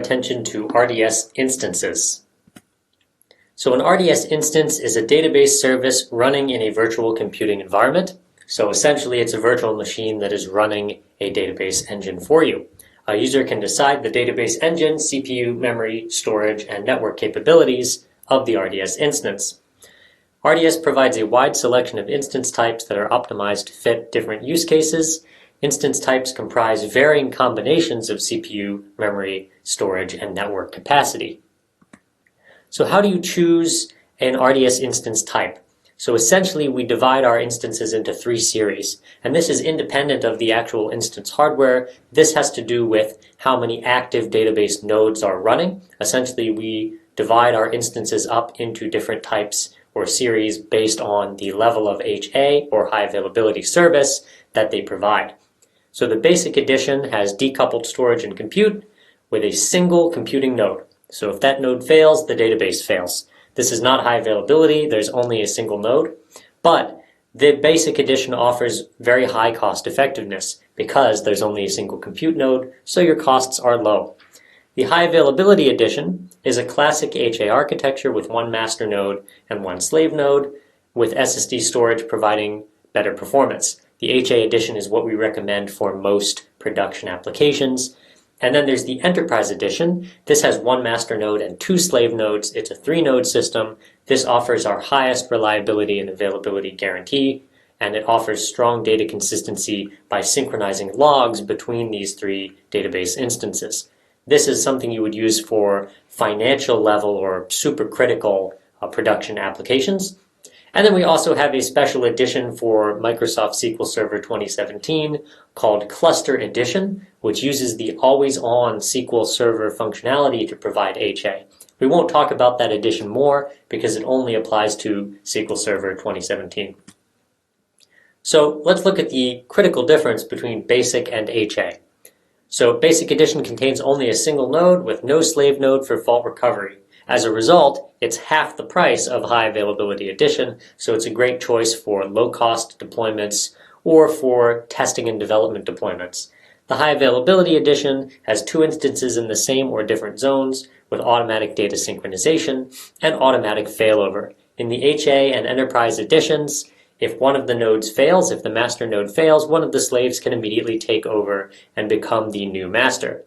Attention to RDS instances. So an RDS instance is a database service running in a virtual computing environment. So essentially it's a virtual machine that is running a database engine for you. A user can decide the database engine, CPU, memory, storage, and network capabilities of the RDS instance. RDS provides a wide selection of instance types that are optimized to fit different use cases. Instance types comprise varying combinations of CPU, memory, storage, and network capacity. So how do you choose an RDS instance type? So essentially we divide our instances into 3 series, and this is independent of the actual instance hardware. This has to do with how many active database nodes are running. Essentially we divide our instances up into different types or series based on the level of HA or high availability service that they provide. So the basic edition has decoupled storage and compute with a single computing node. So if that node fails, the database fails. This is not high availability, there's only a single node, but the basic edition offers very high cost effectiveness because there's only a single compute node, so your costs are low. The high availability edition is a classic HA architecture with 1 master node and 1 slave node, with SSD storage providing better performance. The HA edition is what we recommend for most production applications. And then there's the Enterprise edition. This has 1 master node and 2 slave nodes. It's a 3-node system. This offers our highest reliability and availability guarantee, and it offers strong data consistency by synchronizing logs between these 3 database instances. This is something you would use for financial level or super critical production applications. And then we also have a special edition for Microsoft SQL Server 2017 called Cluster Edition, which uses the always-on SQL Server functionality to provide HA. We won't talk about that edition more because it only applies to SQL Server 2017. So let's look at the critical difference between Basic and HA. So Basic Edition contains only a single node with no slave node for fault recovery. As a result, it's half the price of High Availability Edition, so it's a great choice for low-cost deployments or for testing and development deployments. The High Availability Edition has 2 instances in the same or different zones with automatic data synchronization and automatic failover. In the HA and Enterprise editions, if one of the nodes fails, if the master node fails, one of the slaves can immediately take over and become the new master.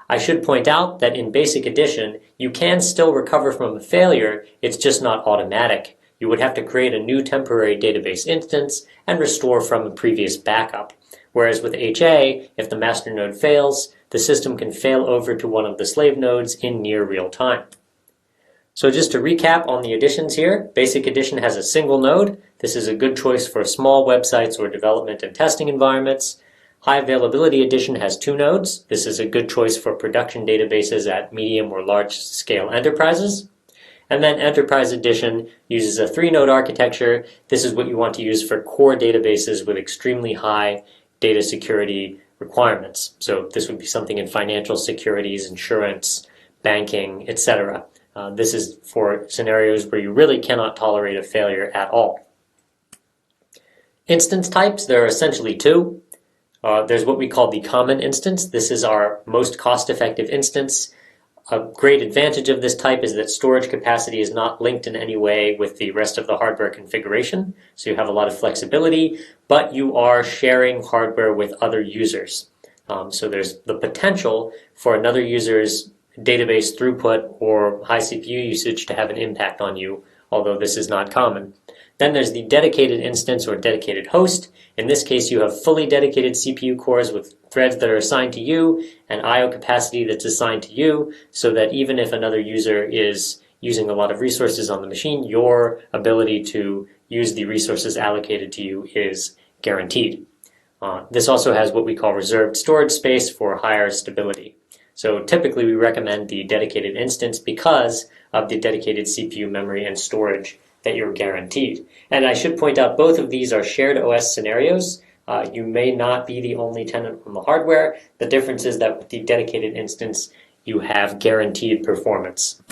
I should point out that in Basic Edition, you can still recover from a failure, it's just not automatic. You would have to create a new temporary database instance and restore from a previous backup. Whereas with HA, if the master node fails, the system can fail over to one of the slave nodes in near real time. So just to recap on the editions here, Basic Edition has a single node. This is a good choice for small websites or development and testing environments. High Availability Edition has 2 nodes. This is a good choice for production databases at medium or large scale enterprises. And then Enterprise Edition uses a 3-node architecture. This is what you want to use for core databases with extremely high data security requirements. So this would be something in financial securities, insurance, banking, etc. This is for scenarios where you really cannot tolerate a failure at all. Instance types, there are essentially 2. There's what we call the common instance. This is our most cost-effective instance. A great advantage of this type is that storage capacity is not linked in any way with the rest of the hardware configuration, so you have a lot of flexibility, but you are sharing hardware with other users. So there's the potential for another user's database throughput or high CPU usage to have an impact on you, although this is not common. Then there's the dedicated instance or dedicated host. In this case, you have fully dedicated CPU cores with threads that are assigned to you and I/O capacity that's assigned to you, so that even if another user is using a lot of resources on the machine, your ability to use the resources allocated to you is guaranteed. This also has what we call reserved storage space for higher stability. So typically we recommend the dedicated instance because of the dedicated CPU, memory, and storage that you're guaranteed. And I should point out both of these are shared OS scenarios. You may not be the only tenant on the hardware. The difference is that with the dedicated instance, you have guaranteed performance.